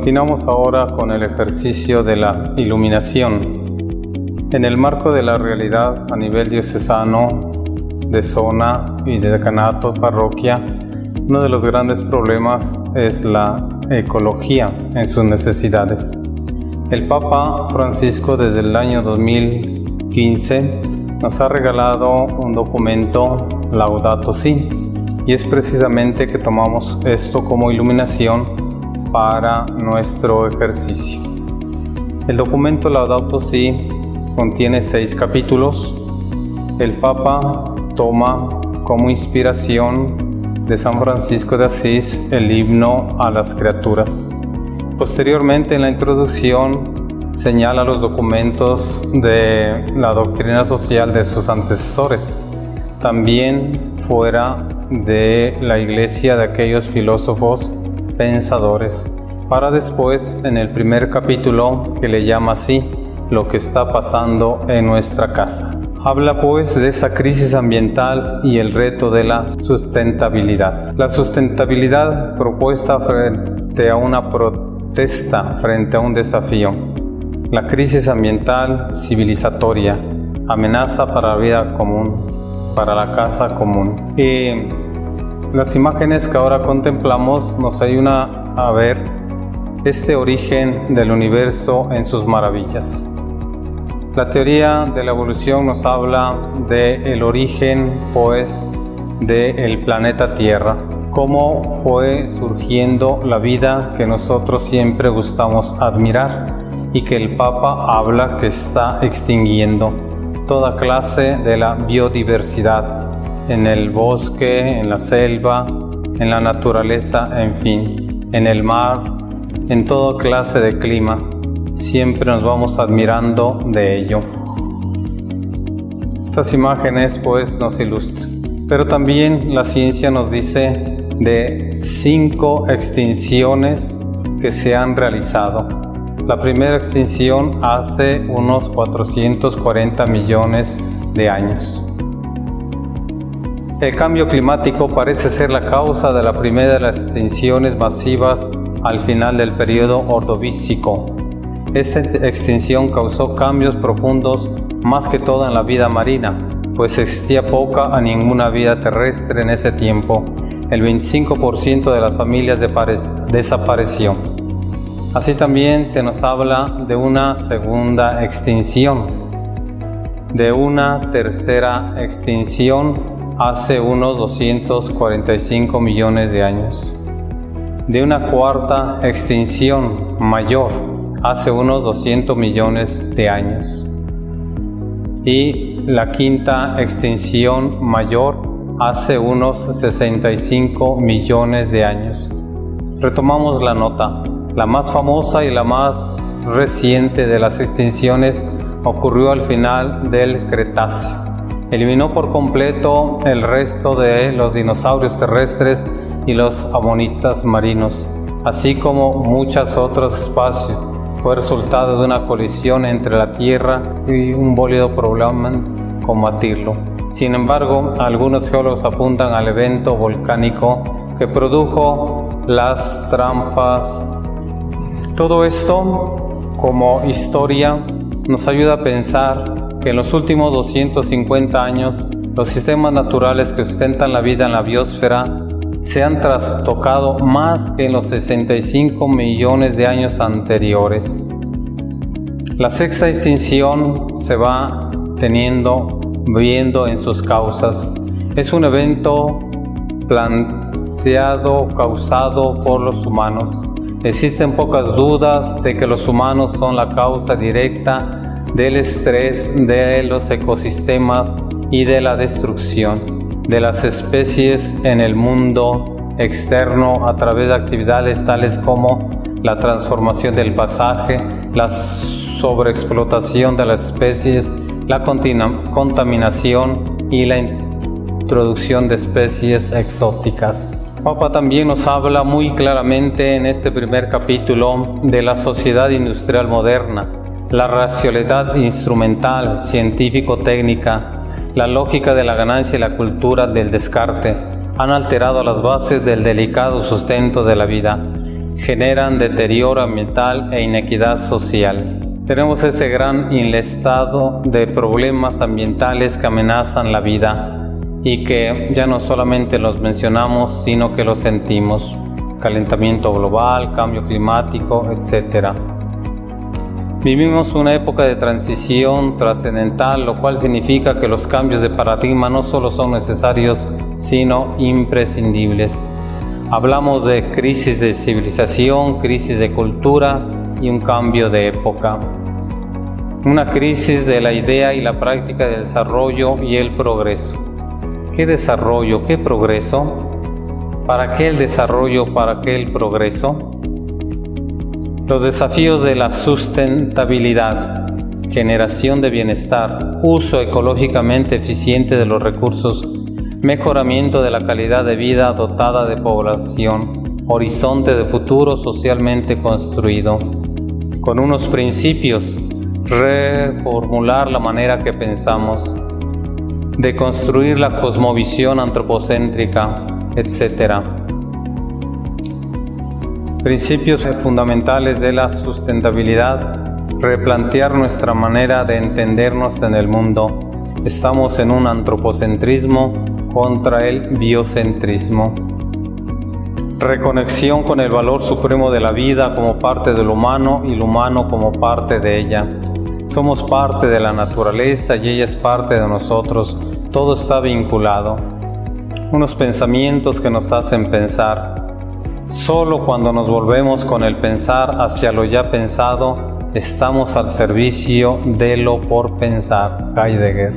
Continuamos ahora con el ejercicio de la iluminación. En el marco de la realidad a nivel diocesano, de zona y de decanato, parroquia, uno de los grandes problemas es la ecología en sus necesidades. El Papa Francisco desde el año 2015 nos ha regalado un documento Laudato Si, y es precisamente que tomamos esto como iluminación para nuestro ejercicio. El documento Laudato Si contiene 6 capítulos. El Papa toma como inspiración de San Francisco de Asís el himno a las criaturas. Posteriormente, en la introducción, señala los documentos de la doctrina social de sus antecesores, también fuera de la Iglesia, de aquellos filósofos pensadores, para después, en el primer capítulo, que le llama así, lo que está pasando en nuestra casa. Habla pues de esa crisis ambiental y el reto de la sustentabilidad. La sustentabilidad propuesta frente a una protesta, frente a un desafío. La crisis ambiental civilizatoria, amenaza para la vida común, para la casa común. Las imágenes que ahora contemplamos nos ayudan a ver este origen del universo en sus maravillas. La teoría de la evolución nos habla del origen, pues, del planeta Tierra, cómo fue surgiendo la vida que nosotros siempre gustamos admirar y que el Papa habla que está extinguiendo toda clase de la biodiversidad en el bosque, en la selva, en la naturaleza, en fin, en el mar, en toda clase de clima. Siempre nos vamos admirando de ello. Estas imágenes pues nos ilustran, pero también la ciencia nos dice de 5 extinciones que se han realizado. La primera extinción hace unos 440 millones de años. El cambio climático parece ser la causa de la primera de las extinciones masivas al final del periodo ordovícico. Esta extinción causó cambios profundos más que todo en la vida marina, pues existía poca a ninguna vida terrestre en ese tiempo. El 25% de las familias desapareció. Así también se nos habla de una segunda extinción, de una tercera extinción hace unos 245 millones de años, de una cuarta extinción mayor hace unos 200 millones de años y la quinta extinción mayor hace unos 65 millones de años. Retomamos la nota. La más famosa y la más reciente de las extinciones ocurrió al final del Cretáceo. Eliminó por completo el resto de los dinosaurios terrestres y los amonitas marinos, así como muchos otros especies. Fue resultado de una colisión entre la Tierra y un bólido problema combatirlo. Sin embargo, algunos geólogos apuntan al evento volcánico que produjo las trampas. Todo esto, como historia, nos ayuda a pensar que en los últimos 250 años, los sistemas naturales que sustentan la vida en la biosfera se han trastocado más que en los 65 millones de años anteriores. La sexta extinción se va viendo en sus causas. Es un evento causado por los humanos. Existen pocas dudas de que los humanos son la causa directa del estrés de los ecosistemas y de la destrucción de las especies en el mundo externo a través de actividades tales como la transformación del paisaje, la sobreexplotación de las especies, la contaminación y la introducción de especies exóticas. El Papa también nos habla muy claramente en este primer capítulo de la sociedad industrial moderna, la racionalidad instrumental, científico-técnica, la lógica de la ganancia y la cultura del descarte han alterado las bases del delicado sustento de la vida. generan deterioro ambiental e inequidad social. Tenemos ese gran listado de problemas ambientales que amenazan la vida y que ya no solamente los mencionamos, sino que los sentimos. Calentamiento global, cambio climático, etc. Vivimos una época de transición trascendental, lo cual significa que los cambios de paradigma no solo son necesarios, sino imprescindibles. Hablamos de crisis de civilización, crisis de cultura y un cambio de época. Una crisis de la idea y la práctica del desarrollo y el progreso. ¿Qué desarrollo? ¿Qué progreso? ¿Para qué el desarrollo? ¿Para qué el progreso? Los desafíos de la sustentabilidad, generación de bienestar, uso ecológicamente eficiente de los recursos, mejoramiento de la calidad de vida dotada de población, horizonte de futuro socialmente construido. Con unos principios, reformular la manera que pensamos, deconstruir la cosmovisión antropocéntrica, etc. Principios fundamentales de la sustentabilidad, replantear nuestra manera de entendernos en el mundo. Estamos en un antropocentrismo contra el biocentrismo. Reconexión con el valor supremo de la vida como parte de lo humano y lo humano como parte de ella. Somos parte de la naturaleza y ella es parte de nosotros. Todo está vinculado. Unos pensamientos que nos hacen pensar. Solo cuando nos volvemos con el pensar hacia lo ya pensado, estamos al servicio de lo por pensar. Heidegger.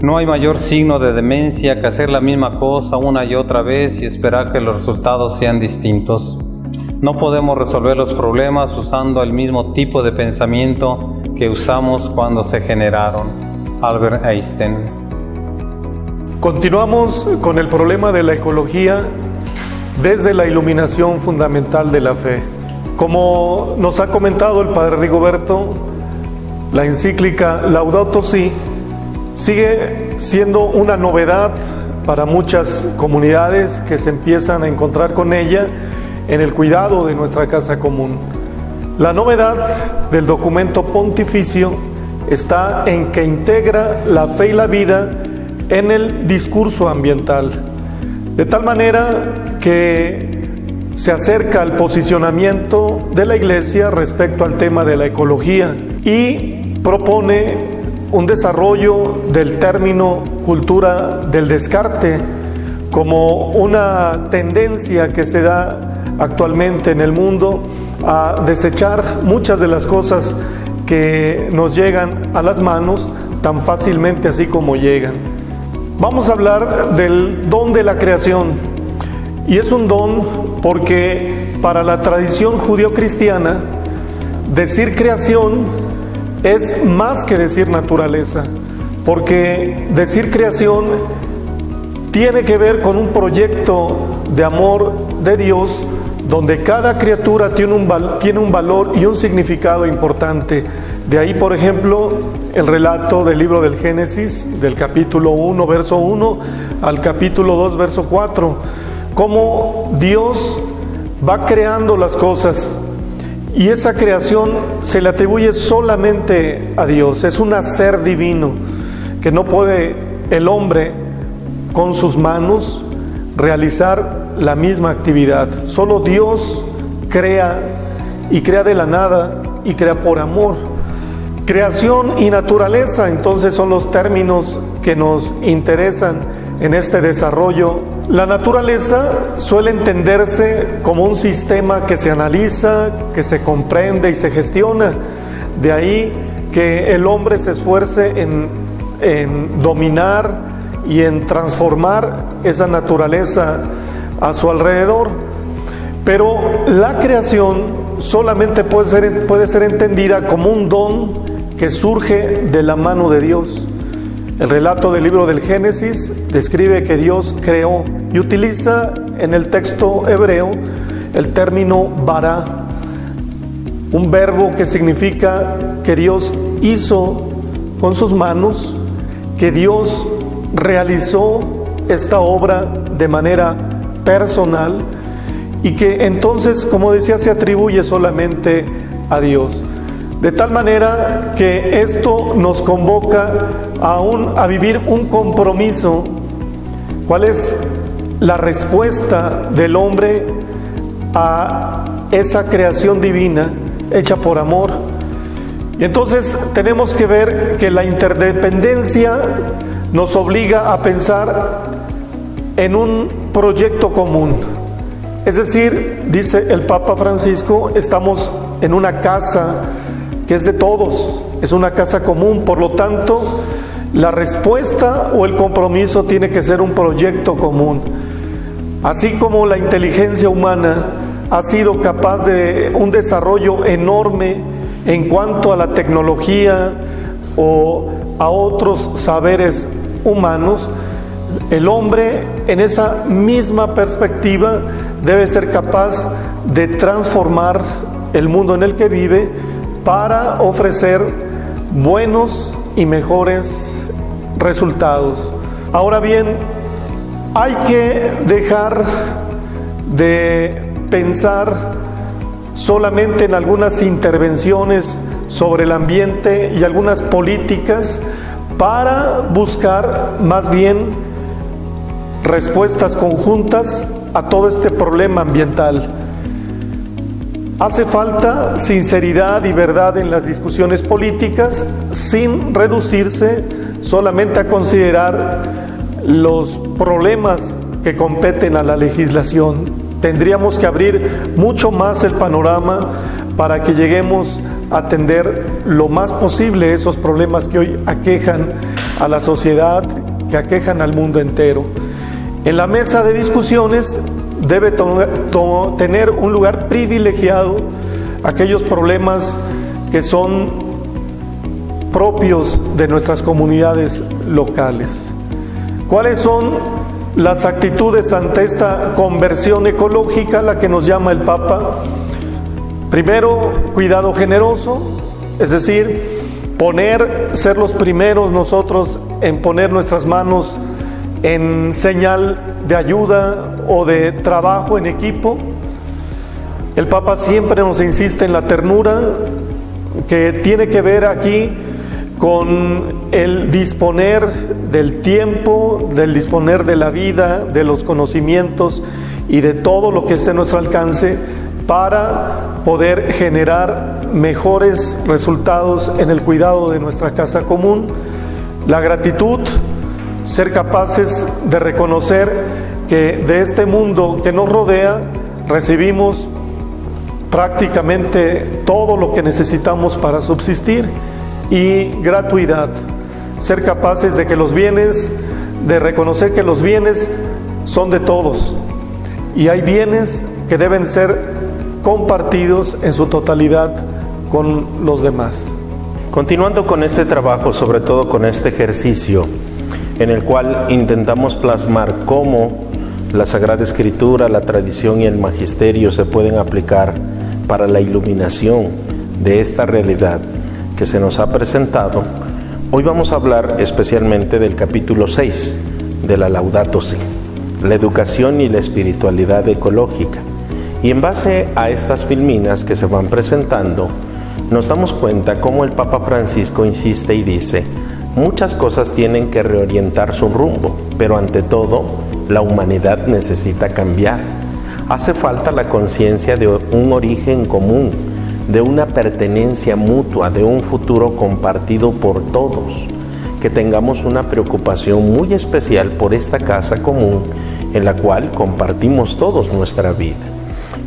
No hay mayor signo de demencia que hacer la misma cosa una y otra vez y esperar que los resultados sean distintos. No podemos resolver los problemas usando el mismo tipo de pensamiento que usamos cuando se generaron. Albert Einstein. Continuamos con el problema de la ecología desde la iluminación fundamental de la fe. Como nos ha comentado el Padre Rigoberto, la encíclica Laudato Si sigue siendo una novedad para muchas comunidades que se empiezan a encontrar con ella en el cuidado de nuestra casa común. La novedad del documento pontificio está en que integra la fe y la vida en el discurso ambiental, de tal manera que se acerca al posicionamiento de la Iglesia respecto al tema de la ecología y propone un desarrollo del término cultura del descarte como una tendencia que se da actualmente en el mundo a desechar muchas de las cosas que nos llegan a las manos tan fácilmente así como llegan. Vamos a hablar del don de la creación, y es un don porque para la tradición judio-cristiana decir creación es más que decir naturaleza, porque decir creación tiene que ver con un proyecto de amor de Dios donde cada criatura tiene un valor y un significado importante. De ahí, por ejemplo, el relato del libro del Génesis, del capítulo 1, verso 1, al capítulo 2, verso 4, cómo Dios va creando las cosas. Y esa creación se le atribuye solamente a Dios, es un hacer divino que no puede el hombre con sus manos realizar la misma actividad. Solo Dios crea, y crea de la nada, y crea por amor. Creación y naturaleza, entonces, son los términos que nos interesan en este desarrollo. La naturaleza suele entenderse como un sistema que se analiza, que se comprende y se gestiona. De ahí que el hombre se esfuerce en dominar y en transformar esa naturaleza a su alrededor. Pero la creación solamente puede ser entendida como un don que surge de la mano de Dios. El relato del libro del Génesis describe que Dios creó y utiliza en el texto hebreo el término bará, un verbo que significa que Dios hizo con sus manos, que Dios realizó esta obra de manera personal y que entonces, como decía, se atribuye solamente a Dios. De tal manera que esto nos convoca a vivir un compromiso. ¿Cuál es la respuesta del hombre a esa creación divina hecha por amor? Y entonces tenemos que ver que la interdependencia nos obliga a pensar en un proyecto común. Es decir, dice el Papa Francisco, estamos en una casa que es de todos, es una casa común. Por lo tanto, la respuesta o el compromiso tiene que ser un proyecto común. Así como la inteligencia humana ha sido capaz de un desarrollo enorme en cuanto a la tecnología o a otros saberes humanos, el hombre en esa misma perspectiva debe ser capaz de transformar el mundo en el que vive para ofrecer buenos y mejores resultados. Ahora bien, hay que dejar de pensar solamente en algunas intervenciones sobre el ambiente y algunas políticas para buscar más bien respuestas conjuntas a todo este problema ambiental. Hace falta sinceridad y verdad en las discusiones políticas, sin reducirse solamente a considerar los problemas que competen a la legislación. Tendríamos que abrir mucho más el panorama para que lleguemos a atender lo más posible esos problemas que hoy aquejan a la sociedad, que aquejan al mundo entero. En la mesa de discusiones debe tener un lugar privilegiado aquellos problemas que son propios de nuestras comunidades locales. ¿Cuáles son las actitudes ante esta conversión ecológica, la que nos llama el Papa? Primero, cuidado generoso, es decir, ser los primeros nosotros en poner nuestras manos en señal de ayuda o de trabajo en equipo. El Papa siempre nos insiste en la ternura, que tiene que ver aquí con el disponer del tiempo, del disponer de la vida, de los conocimientos y de todo lo que esté a nuestro alcance para poder generar mejores resultados en el cuidado de nuestra casa común. La gratitud, ser capaces de reconocer que de este mundo que nos rodea recibimos prácticamente todo lo que necesitamos para subsistir. Y gratuidad, ser capaces de reconocer que los bienes son de todos y hay bienes que deben ser compartidos en su totalidad con los demás. Continuando con este trabajo, sobre todo con este ejercicio en el cual intentamos plasmar cómo la Sagrada Escritura, la tradición y el magisterio se pueden aplicar para la iluminación de esta realidad que se nos ha presentado, hoy vamos a hablar especialmente del capítulo 6 de la Laudato Si, la educación y la espiritualidad ecológica. Y en base a estas filminas que se van presentando, nos damos cuenta cómo el Papa Francisco insiste y dice: muchas cosas tienen que reorientar su rumbo, pero ante todo, la humanidad necesita cambiar. Hace falta la conciencia de un origen común, de una pertenencia mutua, de un futuro compartido por todos, que tengamos una preocupación muy especial por esta casa común en la cual compartimos todos nuestra vida.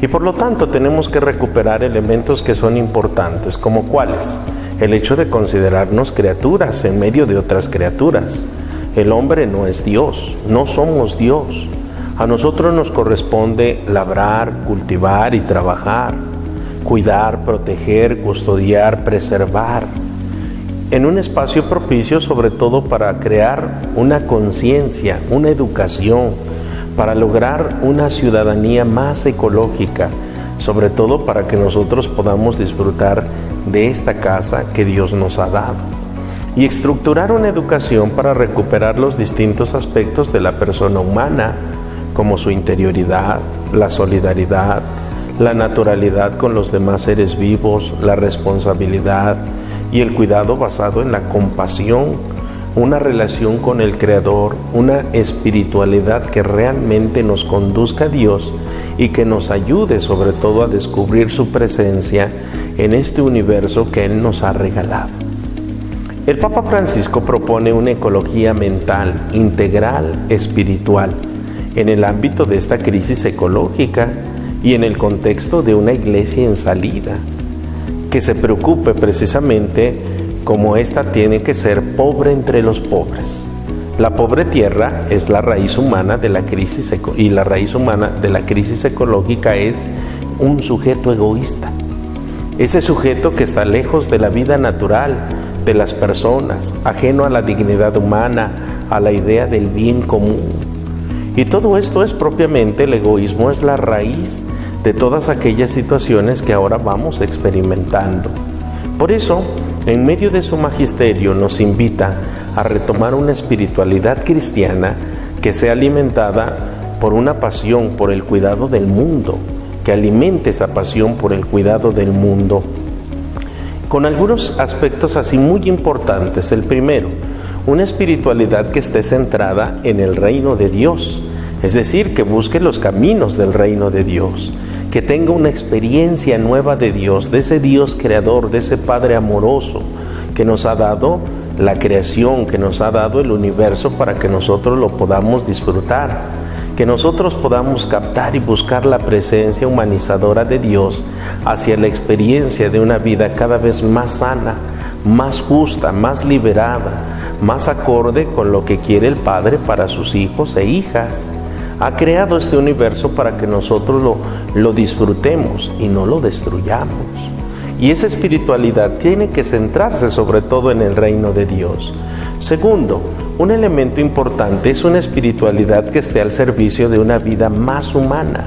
Y por lo tanto tenemos que recuperar elementos que son importantes, como cuáles: el hecho de considerarnos criaturas en medio de otras criaturas. El hombre no es Dios, no somos Dios. A nosotros nos corresponde labrar, cultivar y trabajar, cuidar, proteger, custodiar, preservar, en un espacio propicio sobre todo para crear una conciencia, una educación, para lograr una ciudadanía más ecológica, sobre todo para que nosotros podamos disfrutar de esta casa que Dios nos ha dado, y estructurar una educación para recuperar los distintos aspectos de la persona humana, como su interioridad, la solidaridad, la naturalidad con los demás seres vivos, la responsabilidad y el cuidado basado en la compasión, una relación con el Creador, una espiritualidad que realmente nos conduzca a Dios y que nos ayude sobre todo a descubrir su presencia en este universo que Él nos ha regalado. El Papa Francisco propone una ecología mental, integral, espiritual, en el ámbito de esta crisis ecológica y en el contexto de una iglesia en salida, que se preocupe precisamente como ésta tiene que ser pobre entre los pobres. La pobre tierra es la raíz humana de la crisis y la raíz humana de la crisis ecológica es un sujeto egoísta. Ese sujeto que está lejos de la vida natural de las personas, ajeno a la dignidad humana, a la idea del bien común. Y todo esto es propiamente el egoísmo, es la raíz de todas aquellas situaciones que ahora vamos experimentando. Por eso, en medio de su magisterio nos invita a retomar una espiritualidad cristiana que sea alimentada por una pasión por el cuidado del mundo, que alimente esa pasión por el cuidado del mundo, con algunos aspectos así muy importantes. El primero, una espiritualidad que esté centrada en el reino de Dios, es decir, que busque los caminos del reino de Dios, que tenga una experiencia nueva de Dios, de ese Dios creador, de ese Padre amoroso que nos ha dado la creación, que nos ha dado el universo para que nosotros lo podamos disfrutar, que nosotros podamos captar y buscar la presencia humanizadora de Dios hacia la experiencia de una vida cada vez más sana, más justa, más liberada, más acorde con lo que quiere el Padre para sus hijos e hijas. Ha creado este universo para que nosotros lo disfrutemos y no lo destruyamos. Y esa espiritualidad tiene que centrarse sobre todo en el reino de Dios. Segundo, un elemento importante es una espiritualidad que esté al servicio de una vida más humana.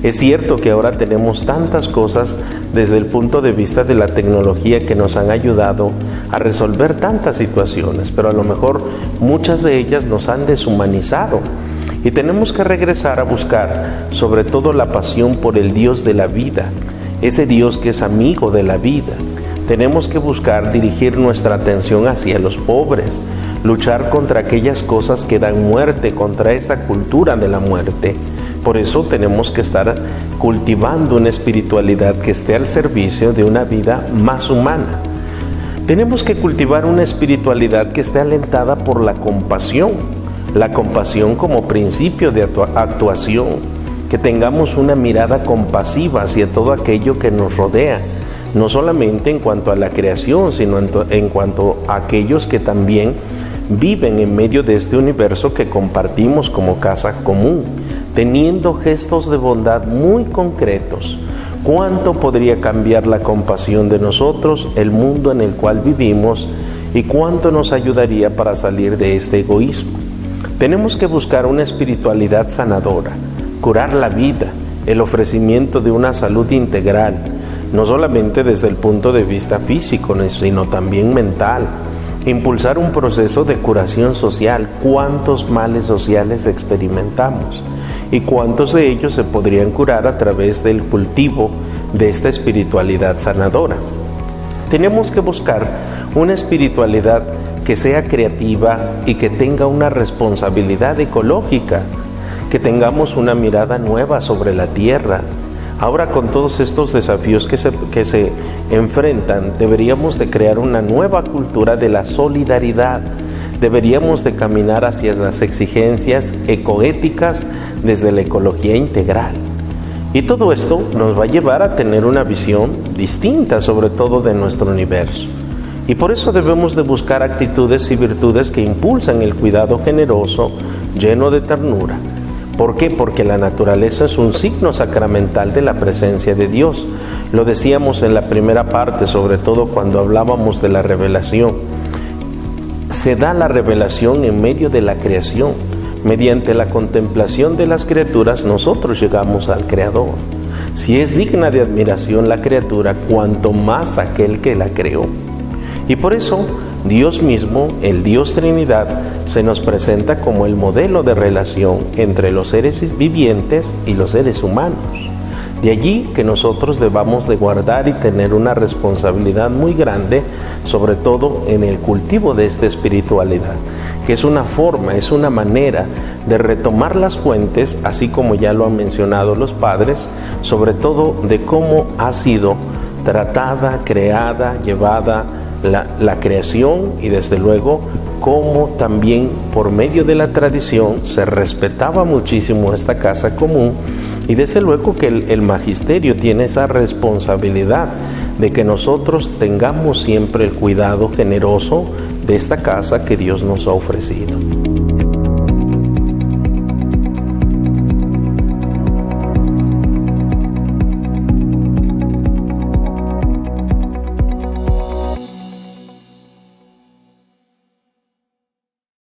Es cierto que ahora tenemos tantas cosas desde el punto de vista de la tecnología que nos han ayudado a resolver tantas situaciones, pero a lo mejor muchas de ellas nos han deshumanizado. Y tenemos que regresar a buscar sobre todo la pasión por el Dios de la vida, ese Dios que es amigo de la vida. Tenemos que buscar dirigir nuestra atención hacia los pobres, luchar contra aquellas cosas que dan muerte, contra esa cultura de la muerte. Por eso tenemos que estar cultivando una espiritualidad que esté al servicio de una vida más humana. Tenemos que cultivar una espiritualidad que esté alentada por la compasión como principio de actuación, que tengamos una mirada compasiva hacia todo aquello que nos rodea, no solamente en cuanto a la creación, sino en cuanto a aquellos que también viven en medio de este universo que compartimos como casa común, teniendo gestos de bondad muy concretos. ¿Cuánto podría cambiar la compasión de nosotros, el mundo en el cual vivimos, y cuánto nos ayudaría para salir de este egoísmo? Tenemos que buscar una espiritualidad sanadora, curar la vida, el ofrecimiento de una salud integral, no solamente desde el punto de vista físico, sino también mental. Impulsar un proceso de curación social. ¿Cuántos males sociales experimentamos? ¿Y cuántos de ellos se podrían curar a través del cultivo de esta espiritualidad sanadora? Tenemos que buscar una espiritualidad que sea creativa y que tenga una responsabilidad ecológica, que tengamos una mirada nueva sobre la tierra. Ahora, con todos estos desafíos que se enfrentan, deberíamos de crear una nueva cultura de la solidaridad. Deberíamos de caminar hacia las exigencias ecoéticas desde la ecología integral. Y todo esto nos va a llevar a tener una visión distinta, sobre todo de nuestro universo. Y por eso debemos de buscar actitudes y virtudes que impulsan el cuidado generoso, lleno de ternura. ¿Por qué? Porque la naturaleza es un signo sacramental de la presencia de Dios. Lo decíamos en la primera parte, sobre todo cuando hablábamos de la revelación. Se da la revelación en medio de la creación. Mediante la contemplación de las criaturas, nosotros llegamos al Creador. Si es digna de admiración la criatura, cuanto más aquel que la creó. Y por eso Dios mismo, el Dios Trinidad, se nos presenta como el modelo de relación entre los seres vivientes y los seres humanos. De allí que nosotros debamos de guardar y tener una responsabilidad muy grande, sobre todo en el cultivo de esta espiritualidad, que es una forma, es una manera de retomar las fuentes, así como ya lo han mencionado los padres, sobre todo de cómo ha sido tratada, creada, llevada la creación, y desde luego cómo también por medio de la tradición se respetaba muchísimo esta casa común, y desde luego que el magisterio tiene esa responsabilidad de que nosotros tengamos siempre el cuidado generoso de esta casa que Dios nos ha ofrecido.